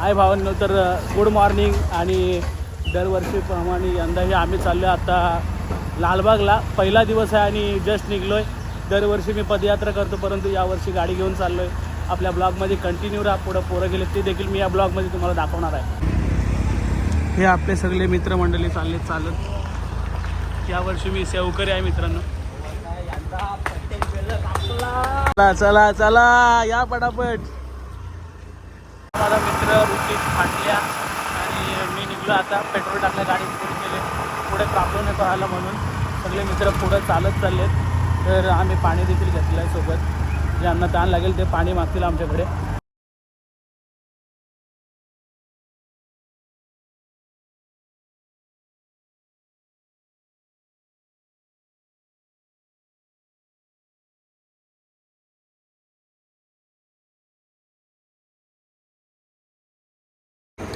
हाय भावांनो, तर good morning. आणि दरवर्षीप्रमाणे यंदाही आम्ही चाललो आहे आता लालबागला. पहिला दिवस आहे आणि जस्ट निघलो आहे. दरवर्षी मी पदयात्रा करतो, परंतु यावर्षी गाडी घेऊन चाललो आहे. आपल्या ब्लॉगमध्ये कंटिन्यू राहा. पुढं पोरं गेले ते देखील मी या ब्लॉगमध्ये तुम्हाला दाखवणार आहे. हे आपले सगळे मित्रमंडळी चालत. यावर्षी मी सेवकरी आहे मित्रांनो. चला चला या पटापट. माझा मित्र ऋतिक फाटल्या आणि मी निघलो आता. पेट्रोल टाकलं, गाडी सुरू केले. पुढे प्रॉब्लेम नाही राहिला म्हणून सगळे मित्र पुढं चालत चाललेत. तर आम्ही पाणी देखील घेतलं आहे सोबत. ज्यांना ताण लागेल ते पाणी मागतील आमच्याकडे.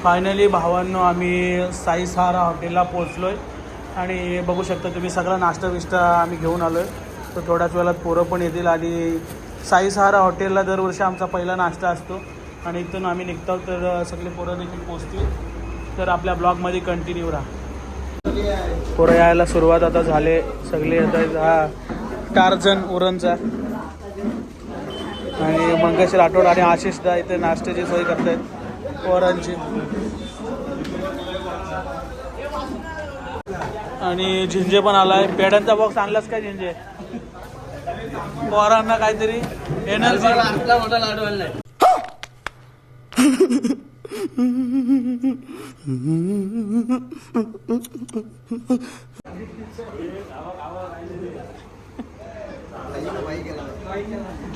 फायनली भावांनो, आम्ही साई सहारा हॉटेलला पोचलो आहे. आणि बघू शकता तुम्ही सगळा नाश्ता विष्टा आम्ही घेऊन आलो आहे. तर थोड्याच वेळात पोरं पण येतील. आणि साई सहारा हॉटेलला दरवर्षी आमचा पहिला नाश्ता असतो. आणि इथून आम्ही निघतो, तर सगळे पोरं देखील पोचतील. तर आपल्या ब्लॉगमध्ये कंटिन्यू राहा. पोरं यायला सुरुवात आता झाले सगळे. आता हा टार्झन उरणचा आणि मंगेश राठोड आणि आशिषदा इथे नाश्त्याची सोय करतायत पोरांची. आणि झिंजे पण आलाय. पेड्यांचा बॉक्स आणलास काय झिंजे? पोरांना काहीतरी एनर्जी.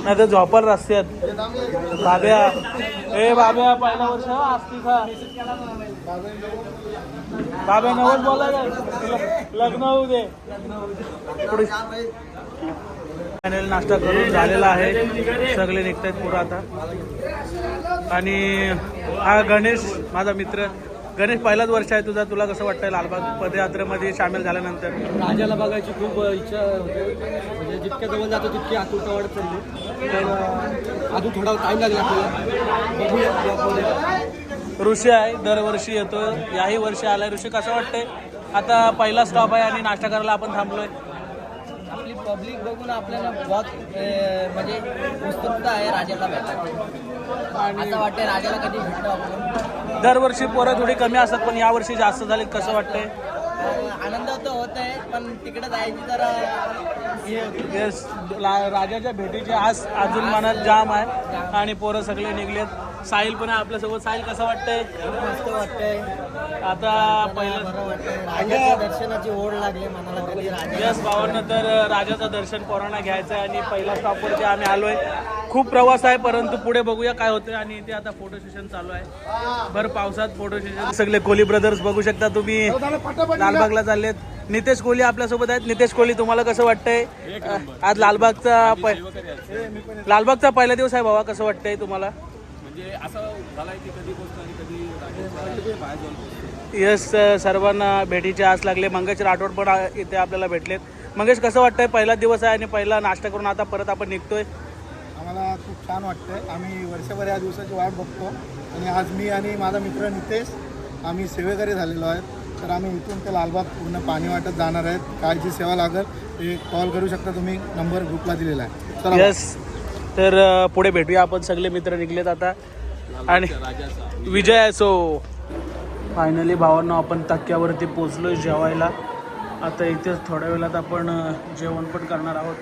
नाही तर झोपाल रस्त्यात. बाब्या बाब्या पहिला वर्ष असती का बाब्या? नवल बोलायला लग्न होऊ दे. फायनल नाश्ता करून झालेला आहे. सगळे निघतायत पुढं आता. आणि हा गणेश माझा मित्र. गणेश, पहिलाच वर्ष आहे तुझा. तुला कसं वाटतंय लालबाग पदयात्रेमध्ये सामील झाल्यानंतर? राजाला बघायची खूप इच्छा होते. म्हणजे जितक्या जवळ जातो तितकी आतुरता वाढत चालली. तर अजून थोडा टाईम लागला आपल्याला. ऋषी आहे, दरवर्षी येतो. याही वर्षी आलाय. ऋषी, कसं वाटतंय? आता पहिला स्टॉप आहे आणि नाश्ता करायला आपण थांबलोय. आपली पब्लिक बघून आपल्याला बहुत म्हणजे उत्सुकता आहे राजाला भेटायची. असं वाटतंय राजाला कधी भेटतो आपण. दरवर्षी पोरं थोडी कमी असतात, पण यावर्षी जास्त झाले. कसं वाटतंय? आनंद तर होत आहे, पण तिकडे जायची जरा येस. राजाच्या भेटीचे आज अजून मनात जाम आहे. आणि पोरं सगळे निघलेत. साहिल पण आहे आपल्यासोबत. साहिल, कसं वाटतंय? मस्त वाटतंय. आता पहिलं बरं वाटतंय. राजाच्या दर्शनाची ओढ लागली मनाला कधी. यस भावांना, तर राजाचं दर्शन पोरांना घ्यायचं आहे. आणि पहिल्या स्टॉपवरती आम्ही आलोय. खूप प्रवास आहे, परंतु पुढे बघूया काय होतं. आणि इथे आता फोटो सेशन चालू आहे. भर पावसात फोटो सेशन. सगळे कोहली ब्रदर्स बघू शकता तुम्ही. लालबागला चाललेत. नितेश कोहली आपल्यासोबत आहेत. नितेश कोहली, तुम्हाला कसं वाटतंय? आज लालबागचा पहिला दिवस आहे भावा. कसं वाटतंय तुम्हाला? म्हणजे असं झालाय की कधी पोहोचतो आणि कधी बाहेर जाऊन. यस, सर्वांना भेटीची आस लागले. मंगेश राठोड पण इथे आपल्याला भेटलेत. मंगेश, कसं वाटतंय? पहिला दिवस आहे आणि पहिला नाश्ता करून आता परत आपण निघतोय. आम्हाला खूप छान वाटतंय. आम्ही वर्षभर या दिवसाची वाट बघतो. आणि आज मी आणि माझा मित्र नितेश आम्ही सेवेकरी झालेलो आहेत. तर आम्ही इथून ते लालबाग पूर्ण पाणी वाटत जाणार आहेत. काय जी सेवा लागेल ते कॉल करू शकता तुम्ही. नंबर ग्रुपला दिलेला आहे. यस, तर पुढे भेटूया आपण. सगळे मित्र निघलेत आता. आणि विजय असो. फायनली भावांनो, आपण तक्क्यावरती पोचलोय जेवायला. आता इथेच थोड्या वेळात आपण जेवण पण करणार आहोत.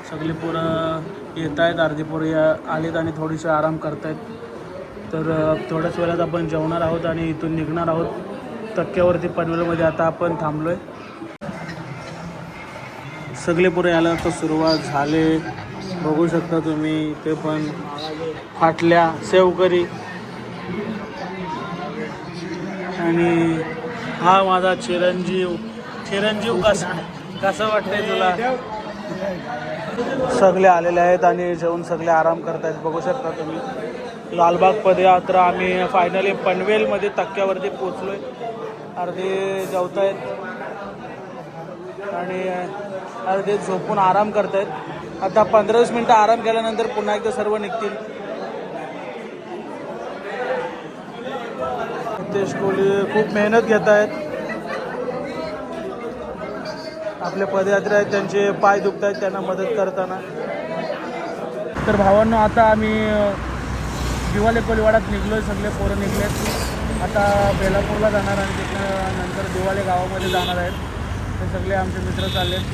सगळी पोरं येत आहेत. अर्धी पोरं आलीत आणि थोडीशी आराम करतायत. तर थोड्याच वेळात आपण जेवणार आहोत आणि इथून निघणार आहोत. तक्क्यावरती पनवेलमध्ये आता आपण थांबलोय. सगळे पोरं यायला तर सुरुवात झाले. बघू शकता तुम्ही. इथे पण फाटल्या, सेवकरी. आणि हा माझा चिरंजीव. कसं वाटतंय तुला? सगळे आलेले आहेत आणि जेवून सगळे आराम करतायत. बघू शकता तुम्ही. लालबाग पदयात्रा आम्ही फायनली पनवेलमध्ये तक्क्यावरती पोचलोय. अर्धे जेवतायत आणि अर्धे झोपून आराम करतायत. आता 15-20 मिनटं आराम केल्यानंतर पुन्हा एकदा सर्व निघतील. नितेश कोहली खूप मेहनत घेत आहेत. आपले पदयात्री आहेत त्यांचे पाय दुखत आहेत त्यांना मदत करताना. तर भावांनो आता आम्ही दिवाले कोलीवाड्यात निघलोय. सगळे पोरं निघलेत. आता बेलापूरला जाणार आणि तिथं नंतर दिवाले गावामध्ये जाणार आहेत. ते सगळे आमचे मित्र चाललेत.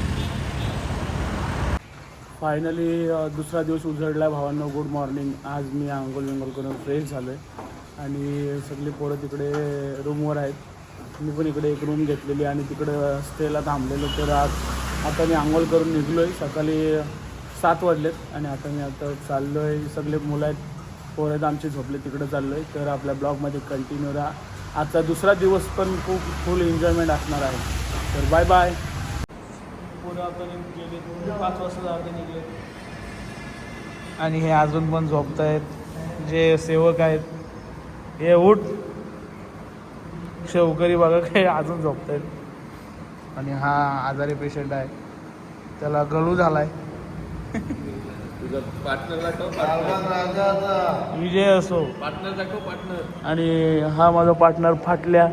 फायनली दुसरा दिवस उजळला भावांनो. Good morning. आज मी आंघोळ विंघोळ करून फ्रेश झालो आहे आणि सगळी पोरं तिकडे रूमवर आहेत. मी पण इकडे एक रूम घेतलेली आणि तिकडं स्टेला थांबलेलो. तर आता मी आंघोळ करून निघलो आहे. सकाळी 7 वाजलेत आणि आता चाललो आहे. सगळे मुलं आहेत, पोरं आहेत आमचे झोपले, तिकडे चाललो आहे. तर आपल्या ब्लॉगमध्ये कंटिन्यू राहा. आजचा दुसरा दिवस पण खूप फुल एन्जॉयमेंट असणार आहे. तर बाय बाय. पोरं आता गेले 5 वाजता अर्धे निघले आणि हे अजून पण झोपत आहेत. जे सेवक आहेत हे उठ शेवकरी बघा काय अजून झोपत आहेत. आणि हा आजारी पेशंट आहे, त्याला गळू झालाय. तुझा पार्टनर दाखव, विजय असो. पार्टनर दाखव, पार्टनर. आणि हा माझा पार्टनर फाटल्या.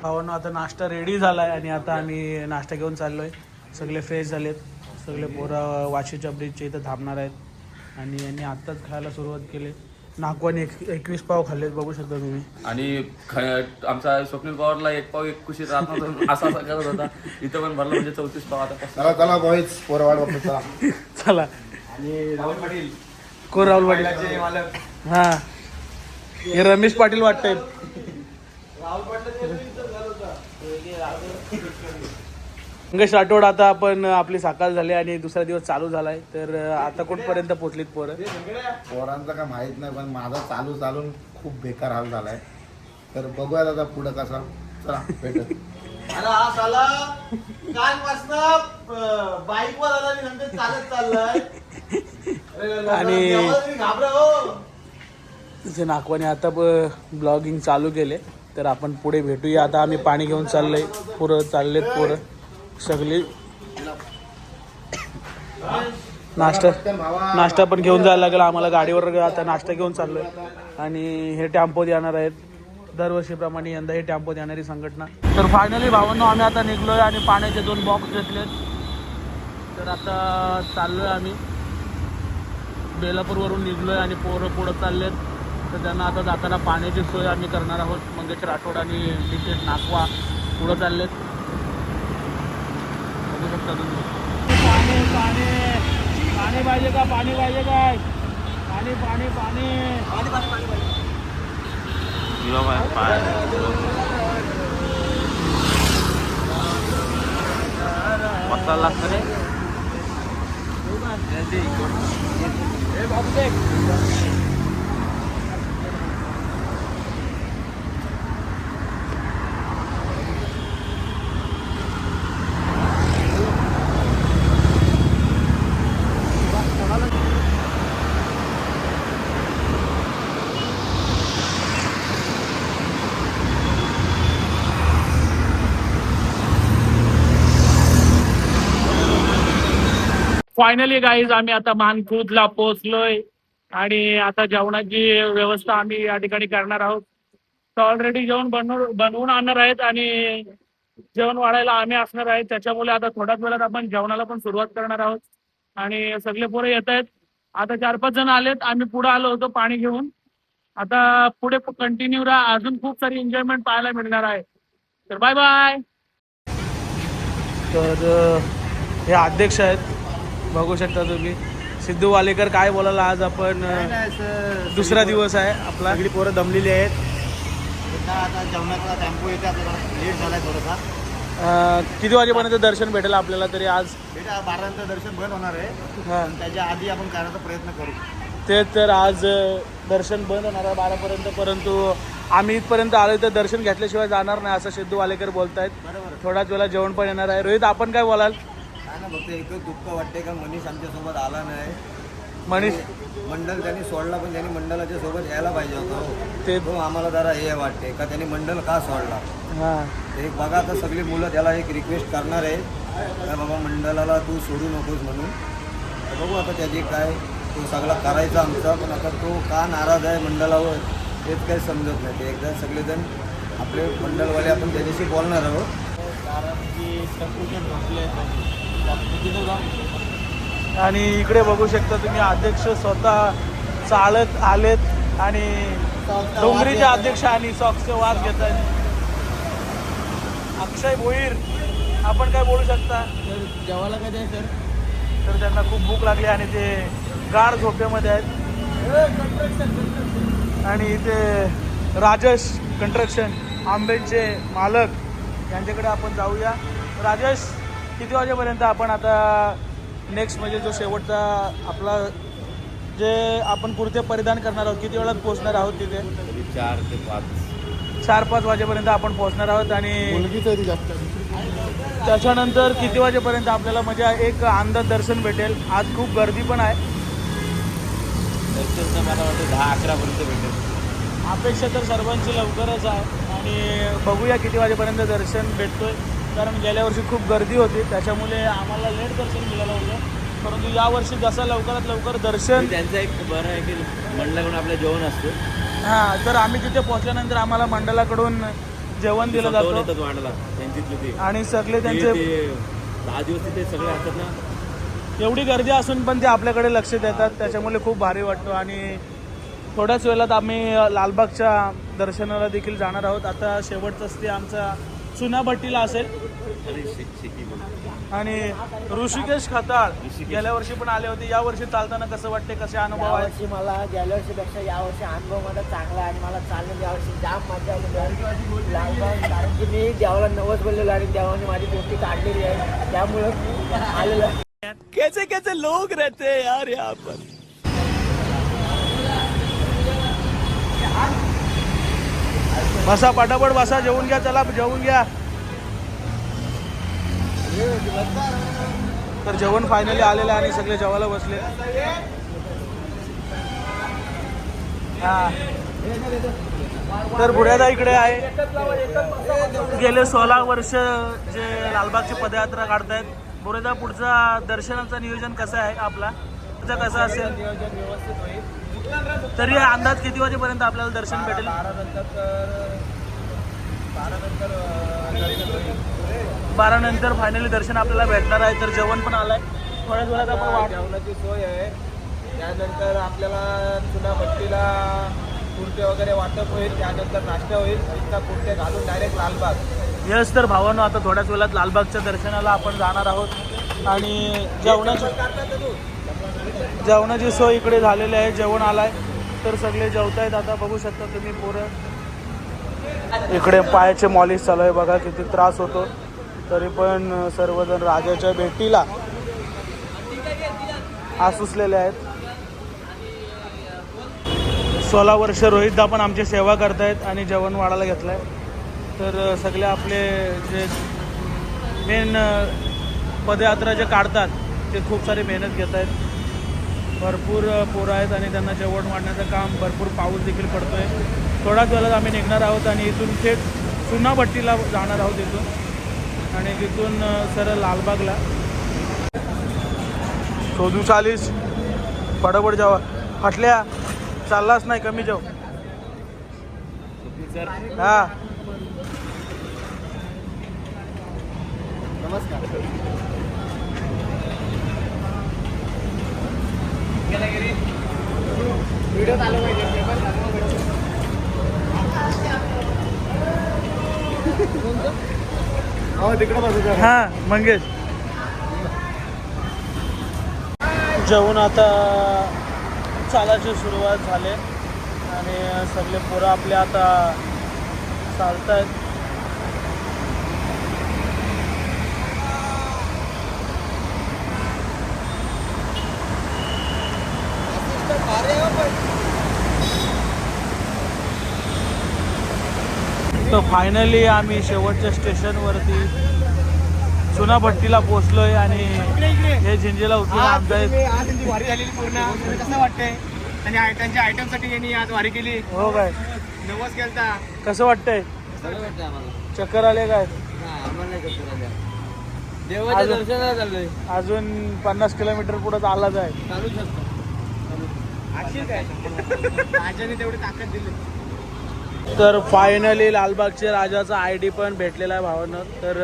भावांनो आता नाश्ता रेडी झाला आहे आणि आता आम्ही नाश्ता घेऊन चाललो आहे. सगळे फ्रेश झालेत. सगळे पोरं वाशीच्या ब्रिजच्या इथं थांबणार आहेत आणि यांनी आत्ताच खायला सुरुवात केली. नागवाने 21 पाव खाल्लेत बघू शकता तुम्ही. आणि आमचा स्वप्नील पवारला 1 पाव 1 कुशीत राहत नव्हता, असा करत होता. इथं पण भरला म्हणजे 34 पाव. आता चला चला बॉईज पोरवाड बघता. चला. आणि राहुल पाटील, कोण राहुल पाटील? मालक. हां, हे रमेश पाटील वाटतंय. मंगेश राठोड. आता आपण आपली सकाळ झाली आणि दुसरा दिवस चालू झालाय. तर आता कुठपर्यंत पोहोचलीत पोरं? पोरांचं काय माहित नाही, पण माझा चालून खूप बेकार हाल झालाय. तर बघूयात आता पुढं कसा. चला भेटत. आणि जे नागवाने आता ब्लॉगिंग चालू केले. तर आपण पुढे भेटूया. आता आम्ही पाणी घेऊन चाललोय. पुरं चाललेत पोरं सगळी. नाश्ता पण घेऊन जायला लागेल आम्हाला. गाडीवर आता नाश्ता घेऊन चाललोय आणि हे टेम्पोत येणार आहेत. दरवर्षीप्रमाणे यंदा हे टेम्पोत येणारी संघटना. तर फायनली भावांनो आम्ही आता निघलोय आणि पाण्याचे 2 बॉक्स घेतलेत. तर आता चाललोय आम्ही. बेलापूरवरून निघलोय आणि पोरं पुढं चाललेत. तर त्यांना आता जाताना पाण्याची सोय आम्ही करणार आहोत. मंगेश राठोड आणि नितेश नागवा पुढं चाललेत. बघू शकता तुम्ही. पाणी पाणी पाणी पाहिजे का? पाणी पाहिजे काय? पाणी पाणी पाणी पाणी पाणी पाणी पाणी मसाला लागतं रे. फायनली गाईज आम्ही आता मानखुर्दला पोहोचलोय आणि आता जेवणाची व्यवस्था आम्ही या ठिकाणी करणार आहोत. तर ऑलरेडी जेवण बनवून आणणार आहेत आणि जेवण वाढायला आम्ही असणार आहेत. त्याच्यामुळे आता थोड्याच वेळात आपण जेवणाला पण सुरुवात करणार आहोत आणि सगळे पोरं येत आहेत. आता 4-5 जण आलेत. आम्ही पुढे आलो होतो पाणी घेऊन. आता पुढे कंटिन्यू राहा. अजून खूप सारी एन्जॉयमेंट पाहायला मिळणार आहे. तर बाय बाय. तर हे अध्यक्ष आहेत बघू शकता तुम्ही. सिद्धू वालेकर काय बोलायला. आज आपण दुसरा दिवस आहे आपला. सगळी पोरं दमलेली आहेत. आता जेवणाचा टेम्पो येते. आता लेट झालाय थोडासा. किती वाजेपर्यंत दर्शन भेटेल आपल्याला तरी आज? 12 दर्शन बंद होणार आहे. हां, त्याच्या आधी आपण करायचा प्रयत्न करू. ते तर आज दर्शन बंद होणार आहे 12पर्यंत. परंतु आम्ही इथपर्यंत आलो तर दर्शन घेतल्याशिवाय जाणार नाही असं सिद्धू वालेकर बोलतायत. बरोबर. थोड्याच वेळा जेवण पण येणार आहे. रोहित आपण काय बोलाल? काय ना फक्त एकच दुःख वाटते का मनीष आमच्यासोबत आला नाही. मनीष मंडल त्यांनी सोडला, पण त्यांनी मंडळाच्या सोबत यायला पाहिजे होतं. ते तो आम्हाला जरा हे वाटते का त्यांनी मंडळ का सोडला. हां, एक बघा आता सगळी मुलं त्याला एक रिक्वेस्ट करणार आहे का बाबा मंडळाला तू सोडू नकोस म्हणून. तर बघू आता त्याची काय. तो सगळा करायचा आमचा, पण आता तो का नाराज आहे मंडळावर तेच काही समजत नाही. ते एकदा सगळेजण आपले मंडळवाले आपण त्याच्याशी बोलणार आहोत. आणि इकडे बघू शकता तुम्ही अध्यक्ष स्वतः चालत आलेत आणि डोंगरीचे अध्यक्ष आणि सॉक्सचे वाद घेत आहेत. अक्षय भोईर, आपण काय बोलू शकता? जेवायला कधी आहे सर? तर त्यांना खूप भूक लागली आणि ते गाढ झोपेमध्ये आहेत. आणि इथे राजेश कंस्ट्रक्शन आंबेचे मालक यांच्याकडे आपण जाऊया. राजेश, किती वाजेपर्यंत आपण आता नेक्स्ट म्हणजे जो शेवटचा आपला जे आपण कुर्ते परिधान करणार आहोत किती वेळात पोहोचणार आहोत तिथे? 4 ते 5. 4-5 वाजेपर्यंत आपण पोहोचणार आहोत. आणि त्याच्यानंतर किती वाजेपर्यंत आपल्याला म्हणजे एक अंदाज दर्शन भेटेल? आज खूप गर्दी पण आहे. दर्शन मला वाटतं 10-11 पर्यंत भेटेल. अपेक्षा तर सर्वांची लवकरच आहे आणि बघूया किती वाजेपर्यंत दर्शन भेटतोय. कारण गेल्या वर्षी खूप गर्दी होती त्याच्यामुळे आम्हाला लेट दर्शन मिळालं होतं. परंतु यावर्षी जसं लवकरात लवकर दर्शन. त्यांचं एक बरं आहे की मंडळाकडून आपलं जेवण असतं. हां, तर आम्ही तिथे पोहोचल्यानंतर आम्हाला मंडळाकडून जेवण दिलं जातं वाढला त्यांची आणि सगळे त्यांचे 10 दिवस तिथे सगळे असतात ना. एवढी गर्दी असून पण ते आपल्याकडे लक्ष देतात त्याच्यामुळे खूप भारी वाटतो. आणि थोड्याच वेळात आम्ही लालबागच्या दर्शनाला देखील जाणार आहोत. आता शेवटचा स्टे आमचा चुनाभट्टीला असेल. आणि ऋषिकेश खताळ गेल्या वर्षी पण आले होते. या वर्षी चालताना कसं वाटते, कसे अनुभव आहे? यावर्षी मला गेल्या वर्षीपेक्षा यावर्षी अनुभव माझा चांगला आहे आणि मला चालण्यात यावर्षी जाम मजा आली लालबाग. कारण की मी देवाला नवस बोललेलो आणि देवाने माझी पोटी काढलेली आहे त्यामुळं आलेलं आहे. कैसे कैसे लोग रहते हैं यार यहाँ पर. बसा पटापट बसा, जेवून घ्या. चला जेवून घ्या. तर जेवण फायनली आलेलं आहे आणि सगळे जेवायला बसले. हा, तर बुऱ्यादा इकडे आहे. गेले 16 वर्ष जे लालबागची पदयात्रा काढतायत. बुऱ्यादा, पुढचा दर्शनाचं नियोजन कसं आहे आपला? त्याचं कसं असेल? नियोजन व्यवस्थित होईल. तरी अंदाज किती वाजेपर्यंत आपल्याला दर्शन भेटेल? 12 नंतर फायनली दर्शन आपल्याला भेटणार आहे. तर जेवण पण आलंय थोड्याच वेळात आपण वाट. जेवणाची सोय आहे. त्यानंतर आपल्याला चुनाभट्टीला कुर्ते वगैरे वाटप होईल. त्यानंतर नाश्ता होईल. इतका कुर्ते घालून डायरेक्ट लालबाग. यस, तर भावांनो आता थोड्याच वेळात लालबागच्या दर्शनाला आपण जाणार आहोत. आणि जेवणाची सोय इकडे झालेली आहे. जेवण आलाय तर सगळे जेवतायत. आता बघू शकता तुम्ही पोरं. इकडे पायाचे मॉलिश चालू आहे. बघा किती त्रास होतो. तरी पण सर्वजण राजाच्या भेटीला आसुसलेले आहेत. 16 वर्ष रोहितदा पण आमची सेवा करतायत आणि जेवण वाढायला घेतलं आहे. तर सगळे आपले जे मेन पदयात्रा जे काढतात ते खूप सारी मेहनत घेत आहेत. भरपूर पोरं आहेत आणि त्यांना जेवण वाढण्याचं काम. भरपूर पाऊस देखील पडतो आहे. थोड्याच वेळात आम्ही निघणार आहोत आणि इथून थेट चुनाभट्टीला जाणार आहोत इथून. आणि तिथून सरळ लालबागला. 40 फटाफट जावा. फाटल्या चाललाच नाही, कमी जाऊ. हा, नमस्कार. व्हिडिओ चालू पाहिजे. हा मंगेश. जेवण आता चालायची सुरुवात झाली आणि सगळे पोरं आपले आता चालत आहेत. तर फायनली आम्ही शेवटच्या स्टेशनवरती चुनाभट्टीला पोहोचलोय आणि हे झिंजेला उतरून आमच्या आज त्यांची वारी झालेली पूर्ण. कसं वाटतंय? आणि त्यांच्या आयटमसाठी यांनी आज वारी केली. हो काय, नवस केलता. कसं वाटतंय? चक्कर आले काय? देवाच्या दर्शनाला चाललोय. अजून 50 किलोमीटर पुढे चालत आहे. चालू शकतो. काय राजाने तेवढी ताकद दिली. तर फायनली लालबागच्या राजाचा ID पण भेटलेला आहे भावानं. तर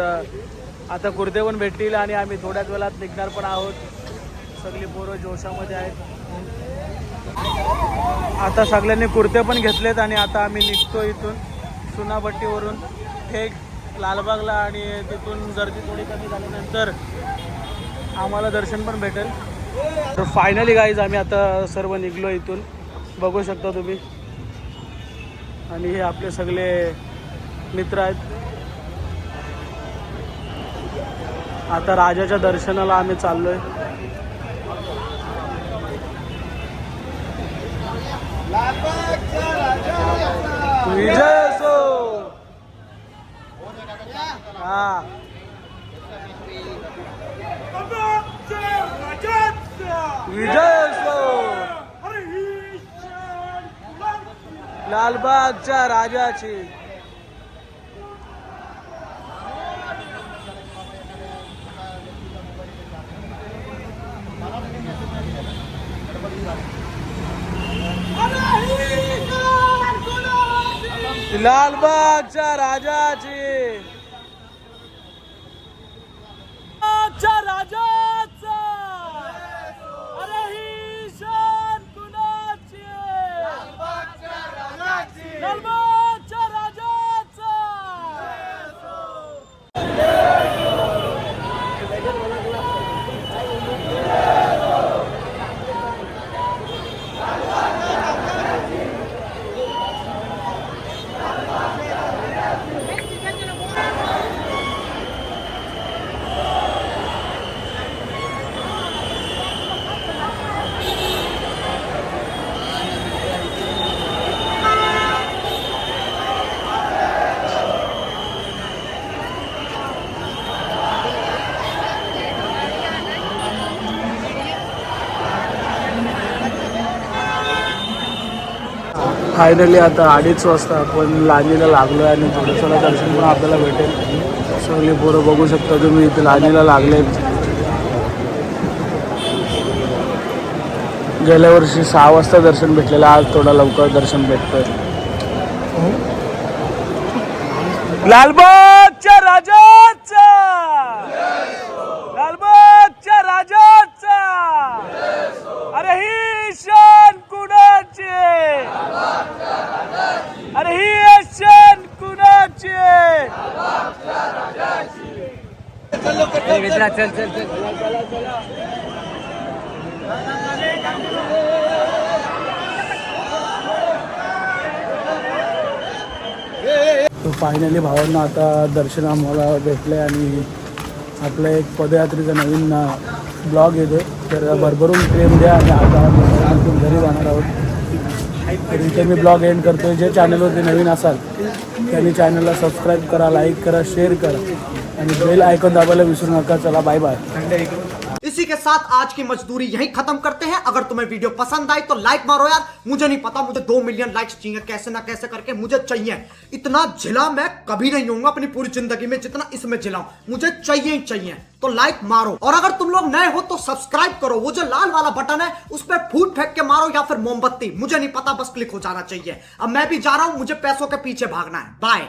आता कुर्ते पण भेटतील आणि आम्ही थोड्याच वेळात निघणार पण आहोत. सगळी पोरं जोशामध्ये आहेत. आता सगळ्यांनी कुर्ते पण घेतलेत आणि आता आम्ही निघतो इथून चुनाभट्टीवरून थेट लालबागला. आणि तिथून गर्दी थोडी कमी झाल्यानंतर आम्हाला दर्शन पण भेटेल. तर फायनली गाईज आम्ही आता सर्व निघलो इथून, बघू शकता तुम्ही. आणि हे आपले सगळे मित्र आहेत. आता राजाच्या दर्शनाला आम्ही चाललोय. विजय असो. हा विजय असो. लालबागच्या राजाची. लालबागच्या राजाची. राजाचा. अरे ही शान कुणाची. लालबागच्या राजाचा. फायनली आता 2:30 वाजता आपण लांजीला लागलो आहे आणि थोडंसं दर्शन पण आपल्याला भेटेल. सगळे पोरं बघू शकता तुम्ही इथे लांजीला लागलेत. गेल्या वर्षी 6 वाजता दर्शन भेटलेलं, आज थोडा लवकर दर्शन भेटतंय. लालबागच्या राजाचा. लालबागच्या राजाचा. अरे ही शान कुणाची. अरे ही शान कुणाची. तो फायनली भावांना आता दर्शन आम्हाला भेटलं आहे आणि आपल्या एक पदयात्रेचा नवीन ब्लॉग येतो. तर भरभरून प्रेम द्या आणि आता आम्ही घरी जाणार आहोत. तर इथे मी ब्लॉग एंड करतो. जे चॅनलवरती नवीन असाल त्यांनी चॅनलला सबस्क्राईब करा, लाईक करा, शेअर करा आणि बेल आयकॉन दाबायला विसरू नका. चला बाय बाय. इसी के साथ आज की मजदूरी यहीं खत्म करते हैं. अगर तुम्हें वीडियो पसंद आई तो लाइक मारो यार. मुझे नहीं पता, मुझे 2 मिलियन लाइक्स चाहिए. कैसे ना कैसे करके मुझे चाहिए. इतना झिला मैं कभी नहीं होऊंगा अपनी पूरी जिंदगी में जितना इसमें झिलाऊं. मुझे चाहिए ही चाहिए. तो लाइक मारो. और अगर तुम लोग नए हो तो सब्सक्राइब करो. वो जो लाल वाला बटन है उस पर फूट फेंक के मारो या फिर मोमबत्ती, मुझे नहीं पता, बस क्लिक हो जाना चाहिए. अब मैं भी जा रहा हूं, मुझे पैसों के पीछे भागना है. बाय.